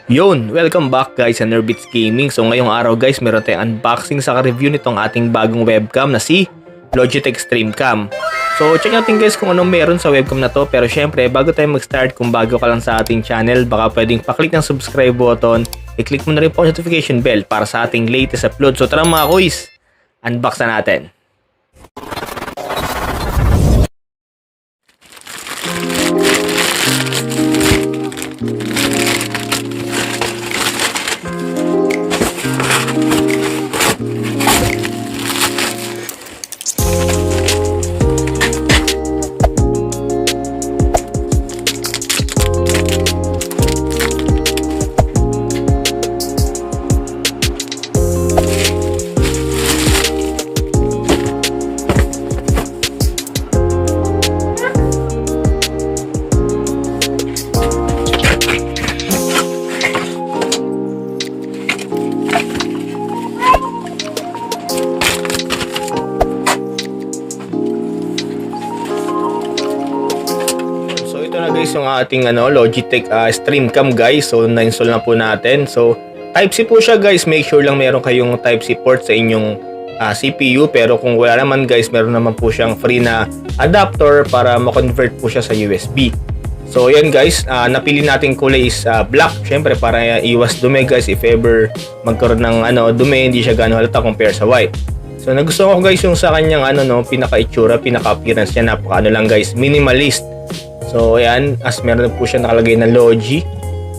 Yun! Welcome back guys sa Nerbits Gaming. So ngayong araw guys, meron tayong unboxing sa review nitong ating bagong webcam na si Logitech Streamcam. So check natin guys kung anong meron sa webcam na to. Pero syempre, bago tayo mag-start, kung bago ka lang sa ating channel, baka pwedeng paklik ng subscribe button. I-click mo na rin po ang notification bell para sa ating latest upload. So tara mga kuys, unbox na natin. Ito na guys yung ating Logitech Streamcam guys. So na-install na po natin. So Type-C po siya guys. Make sure lang meron kayong Type-C port sa inyong CPU. Pero kung wala naman guys, meron naman po siyang free na adapter para ma-convert po siya sa USB. So yan guys, napili natin kulay is black. Syempre para iwas dumi guys. If ever magkaroon ng dumi, hindi siya gano'ng halata compare sa white. So nagustuhan ko guys yung sa kanyang pinaka-itsura, pinaka-appearance niya. Napaka lang guys, minimalist. So ayan, as meron po siya nakalagay na Logi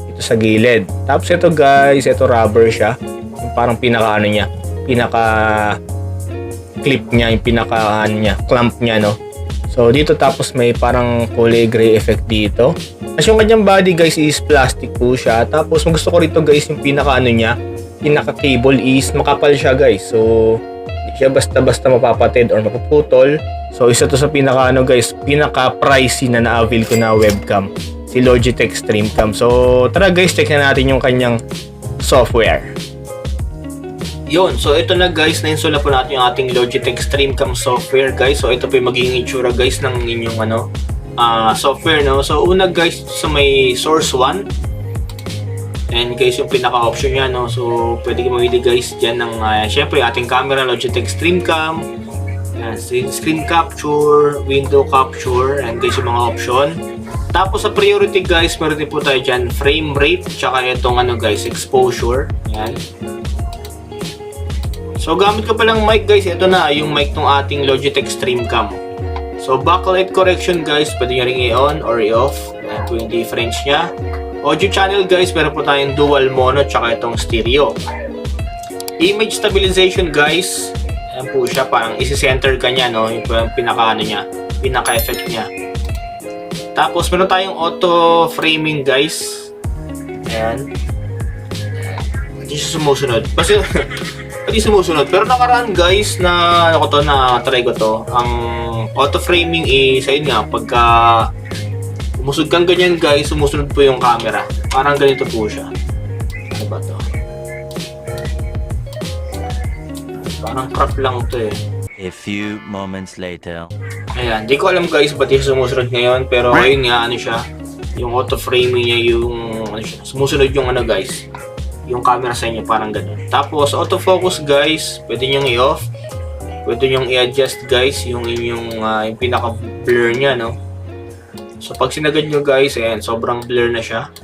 ito sa gilid. Tapos ito guys, ito rubber siya. Yung parang pinaka niya, pinaka clip niya, yung pinaka clamp niya no. So dito tapos may parang kulay gray effect dito. As yung kanyang body guys is plastic po siya. Tapos gusto ko rito guys yung pinaka niya, pinaka cable is makapal siya guys. So hindi siya basta-basta mapapatid or mapuputol. So isa to sa pinaka guys, pinaka pricey na na-avail ko na webcam, si Logitech Streamcam. So tara guys, check na natin yung kanyang software. Yun, so ito na guys, na-install na po natin yung ating Logitech Streamcam software guys. So ito po yung magiging itsura guys ng inyong software no. So una guys, sa may source 1. And guys, yung pinaka-option niya no. So pwede kayo mamili guys diyan ng syempre ating camera, Logitech Streamcam. Screen capture, window capture, and guys yung mga option. Tapos sa priority guys, meron din po tayo dyan frame rate, tsaka itong guys, exposure. Yan. So gamit ko palang mic guys, ito na yung mic ng ating Logitech Streamcam. So backlight correction guys, pwede nyo ring i-on or i-off. Yan po yung difference nya. Audio channel guys, meron po tayong dual mono, tsaka itong stereo. Image stabilization guys, ayan po siya, parang isi-center ka niya, no? Yung pinaka niya, pinaka-effect niya. Tapos meron tayong auto framing guys. Ayan. Hindi siya sumusunod. Kasi hindi sumusunod. Pero nakaraan guys na na-try ko to. Ang auto framing is ayun nga, pagka umusog kang ganyan guys, sumusunod po yung camera. Parang ganito po siya. Ano ba to? Parang crop lang to eh. A few moments later. Ayan, di ko alam guys ba't yung sumusunod ngayon. Pero ayun nga, siya. Yung auto framing niya, yung siya, sumusunod yung guys, yung camera sa inyo, parang ganun. Tapos autofocus guys, pwede nyong i-off. Pwede nyong i-adjust guys yung inyong yung pinaka-blur niya no. So pag sinagad nyo guys, ayan, sobrang blur na siya.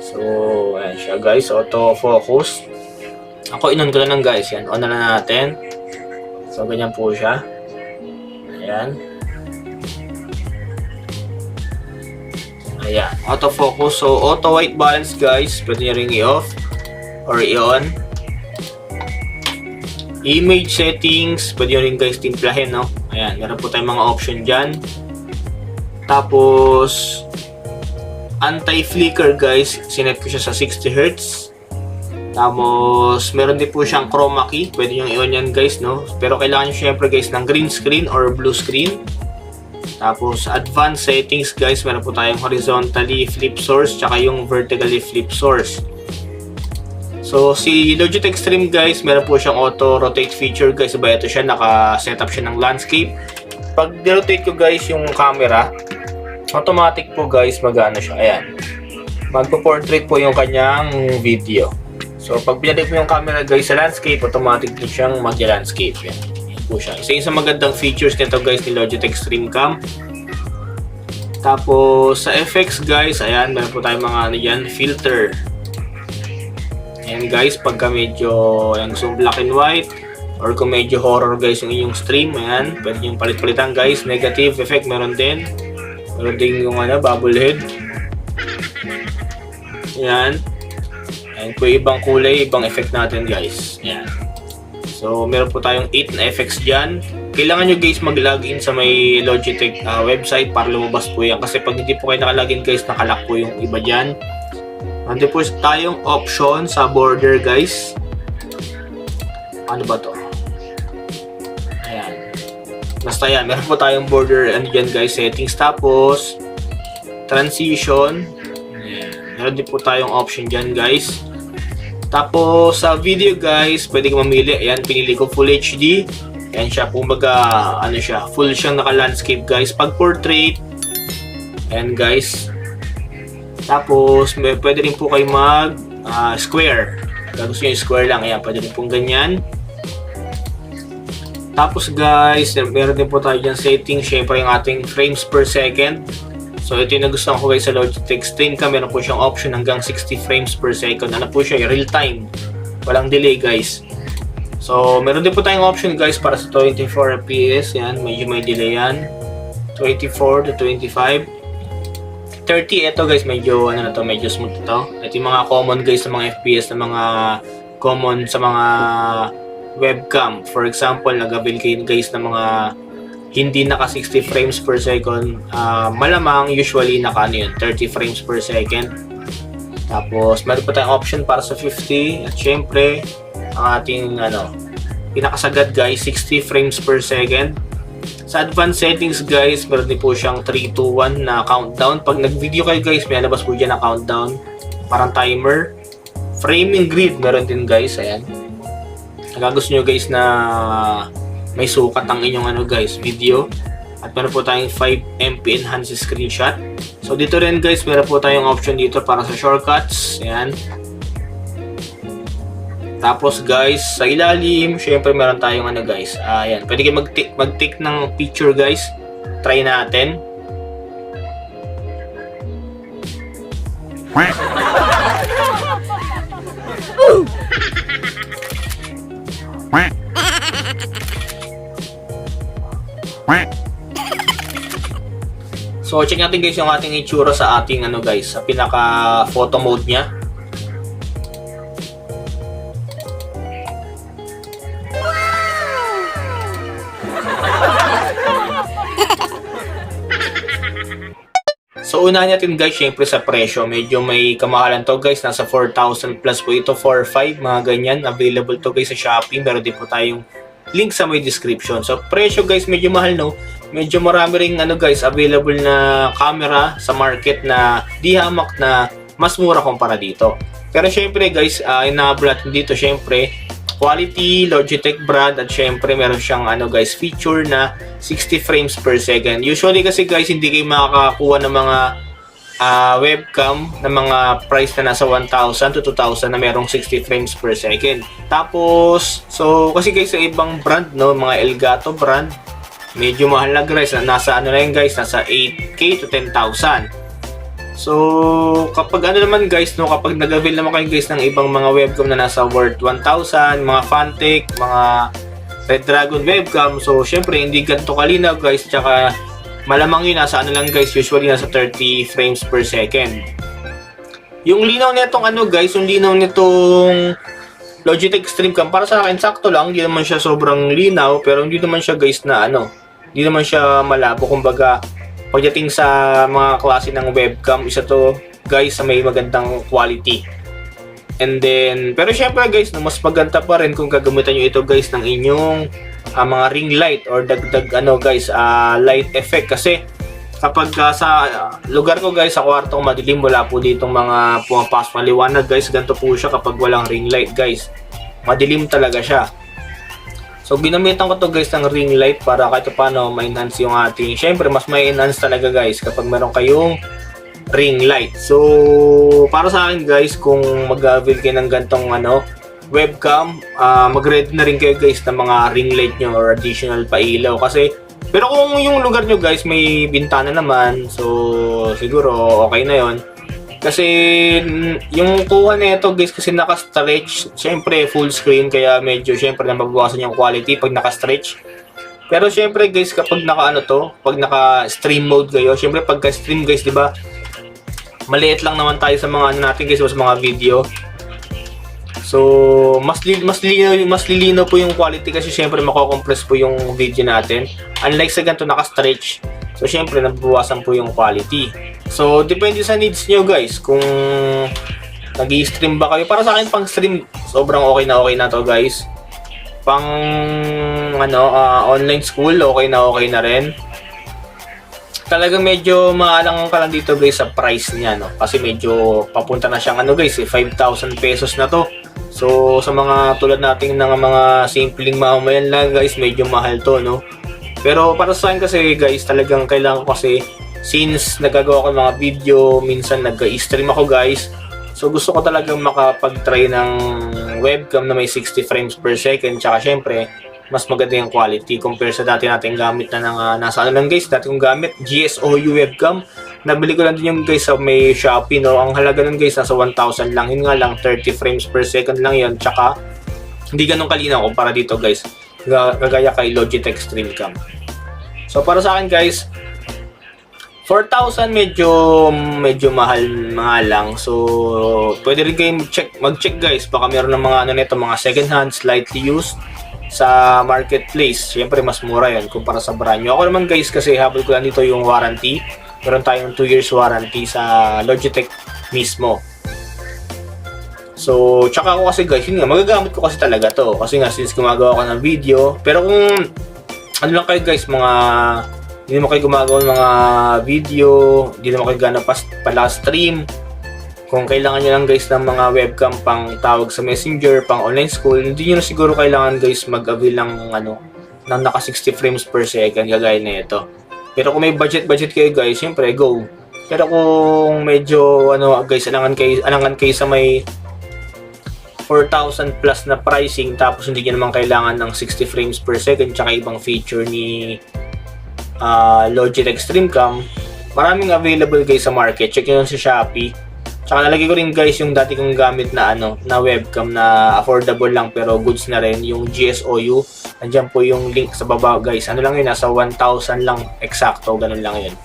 So ayan siya guys, autofocus. Ako inon ko lang guys, yan. On na natin. So ganyan po siya. Ayan. Ayan, autofocus. So auto white balance guys, pwede nyo ring i-off or i-on. Image settings, pwede nyo rin guys timplahin no. Ayan, meron po tayong mga option dyan. Tapos anti-flicker guys, sinet ko siya sa 60Hz. Tapos meron din po siyang chroma key, pwede nyo i-on yan guys no. Pero kailangan nyo syempre guys ng green screen or blue screen. Tapos advanced settings guys, meron po tayong horizontally flip source tsaka yung vertically flip source. So si Logitech Stream guys, meron po siyang auto rotate feature guys. Iba ito siya, naka-setup siya ng landscape. Pag rotate ko guys yung camera, automatic po guys magana siya. Ayan. magpo-portrait po yung kanyang video. So pag pinalik mo yung camera guys sa landscape, automatic din siyang mag-landscape. Yan po siya. Isa yung sa magandang features nito guys ni Logitech StreamCam. Tapos sa effects guys, ayan, meron po tayong mga ano yan, filter. Ayan guys, pagka medyo yung so black and white or kung medyo horror guys yung inyong stream, ayan, pwede yung palit-palitan guys. Negative effect meron din. Meron din yung ano, bubble head. Ayan. Ayan po ibang kulay, ibang effect natin guys. Ayan. So meron po tayong 8 na effects dyan. Kailangan nyo guys mag-login sa may Logitech website para lumabas po yan. Kasi pag hindi po kayo nakalagin guys, nakalock po yung iba dyan. Nandito po tayong option sa border guys. Ano ba to? Ayan. Basta yan, meron po tayong border and dyan guys, settings, tapos transition. Ayan. Meron din po tayong option dyan guys. Tapos sa video guys, pwede ka mamili. Ayan, pinili ko Full HD. Ayan siya, kumbaga ano siya, full siyang naka-landscape guys. Pag portrait, ayan guys. Tapos pwede rin po kayo mag square. Kung gusto nyo square lang, ayan, pwede rin pong ganyan. Tapos guys, meron din po tayo dyan setting, syempre yung ating frames per second. So ito yung nagustuhan ko guys sa Logitech StreamCam, meron po siyang option hanggang 60 frames per second. Ano po siya, real time, walang delay guys. So meron din po tayong option guys para sa 24 fps, yan, medyo may delay yan. 24 to 25. 30, ito guys, medyo ano na to, medyo smooth ito. Ito yung mga common guys sa mga fps na mga common sa mga webcam. For example, nag-avail kayo guys ng mga hindi naka 60 frames per second, malamang usually naka ano yun, 30 frames per second. Tapos meron pa tayong option para sa 50 at syempre ang ating ano, pinakasagad guys, 60 frames per second. Sa advanced settings guys, meron din po siyang 3, 2, 1 na countdown. Pag nag-video kayo guys, may alabas po dyan na countdown, parang timer. Framing grid meron din guys, ayan. Gusto nyo guys na may sukat ang inyong ano guys, video. At meron po tayong 5 MP enhanced screenshot. So dito rin guys, meron po tayong option dito para sa shortcuts. Ayan. Tapos guys, sa ilalim, syempre meron tayong ano guys. Ayan, pwede kayo mag-take ng picture guys. Try natin. So check natin guys yung ating itsura sa ating ano guys, sa pinaka photo mode niya. So unahin natin guys syempre sa presyo, medyo may kamahalan to guys, nasa 4,000 plus po ito, 4,500 mga ganyan. Available to guys sa Shopee, meron din po tayong link sa may description. So presyo guys medyo mahal no, medyo marami ring ano guys available na camera sa market na di hamak na mas mura kumpara dito. Pero syempre guys, inaabot natin dito syempre quality, Logitech brand, at syempre meron siyang ano guys feature na 60 frames per second. Usually kasi guys hindi kayo makakakuha ng mga webcam na mga price na nasa 1,000 to 2,000 na merong 60 frames per second. Tapos so kasi guys sa ibang brand no, mga Elgato brand, medyo mahal na guys, nasa ano na yun guys, nasa 8K to 10,000. So kapag ano naman guys no, kapag nag-avail naman kayo guys ng ibang mga webcam na nasa worth 1,000, mga Fantic, mga Red Dragon webcam, so syempre hindi ganito kalinaw guys, tsaka malamang yun nasa ano lang guys, usually nasa 30 frames per second. Yung linaw nitong ano guys, yung linaw nitong Logitech StreamCam para sa akin sakto lang, hindi naman siya sobrang linaw, pero hindi naman siya guys na ano, hindi naman siya malabo. Kumbaga pagdating sa mga klase ng webcam, isa to guys sa may magandang quality. And then, pero syempre guys, mas maganda pa rin kung gagamitan nyo ito guys ng inyong mga ring light or dagdag ano guys, light effect. Kasi kapag sa lugar ko guys, sa kwartong madilim, wala po ditong mga pumapasok na liwanag guys. Ganito po siya kapag walang ring light guys, madilim talaga siya. So ginamitan ko to guys ng ring light para kahit paano ma-enhance yung ating, syempre mas may enhance talaga guys kapag meron kayong ring light. So, para sa akin guys, kung mag-avail kayo ng gantong webcam, mag-ready na rin kayo guys ng mga ring light nyo or additional pailaw. Kasi, pero kung yung lugar nyo guys may bintana naman, so siguro okay na yon. Kasi yung kuha nito guys kasi naka-stretch, syempre full screen kaya medyo syempre na mabawasan yung quality pag naka-stretch. Pero syempre guys kapag pag naka-stream mode kayo, syempre pagka stream guys, 'di ba? Maliit lang naman tayo sa mga natin guys, sa mga video. So, mas lilinaw po yung quality kasi syempre mako-compress po yung video natin. Unlike sa ganito naka-stretch, so syempre nababawasan po yung quality. So, depende sa needs nyo guys. Kung nag-i-stream ba kayo, para sa akin pang stream, sobrang okay na to guys. Pang online school, okay na rin. Talagang medyo maalang ka lang dito guys sa price niya, no? Kasi medyo papunta na siyang guys, 5,000 pesos na to. So, sa mga tulad nating ng mga simpleng mamamayan lang guys, medyo mahal to, no? Pero para sa akin kasi guys, talagang kailangan ko kasi since nagagawa ko ng mga video, minsan nag-i-stream ako guys. So, gusto ko talagang makapag-try ng webcam na may 60 frames per second. Tsaka syempre, mas maganda yung quality compare sa dati nating gamit na nasa lang guys. Dati kong gamit, GSOU webcam. Nabili ko lang din yung guys sa may Shopee, no? Ang halaga nun guys, nasa 1,000 lang. Yun nga lang, 30 frames per second lang yun. Tsaka, hindi ganun kalinaw kumpara dito guys. Gagaya kay Logitech Streamcam. So, para sa akin guys, 4,000 medyo mahal lang. So, pwede rin kayo mag-check guys. Baka meron ng mga mga second hand, slightly used sa marketplace. Siyempre, mas mura yan kumpara sa brand new. Ako naman guys, kasi habol ko lang dito yung warranty. Meron tayong 2 years warranty sa Logitech mismo. So, tsaka ako kasi guys, yun nga, magagamit ko kasi talaga to. Kasi nga, since gumagawa ko ng video. Pero kung, lang kayo guys, hindi mo kayo gumagawa ng mga video, hindi naman kayo gana pala stream. Kung kailangan nyo lang guys ng mga webcam pang tawag sa messenger, pang online school, hindi nyo na siguro kailangan guys mag-avail ng ng naka 60 frames per second kagaya na ito. Pero kung may budget kayo guys, syempre go. Pero kung medyo guys, alangan kayo sa may 4,000 plus na pricing tapos hindi nyo naman kailangan ng 60 frames per second tsaka ibang feature ni Logitech Streamcam, maraming available guys sa market. Check nyo lang sa Shopee. Tsaka nalagay ko rin guys yung dati kong gamit na na webcam na affordable lang pero goods na rin, yung GSOU. Nandiyan po yung link sa baba guys. Lang yun, nasa 1,000 lang eksakto, ganun lang yun.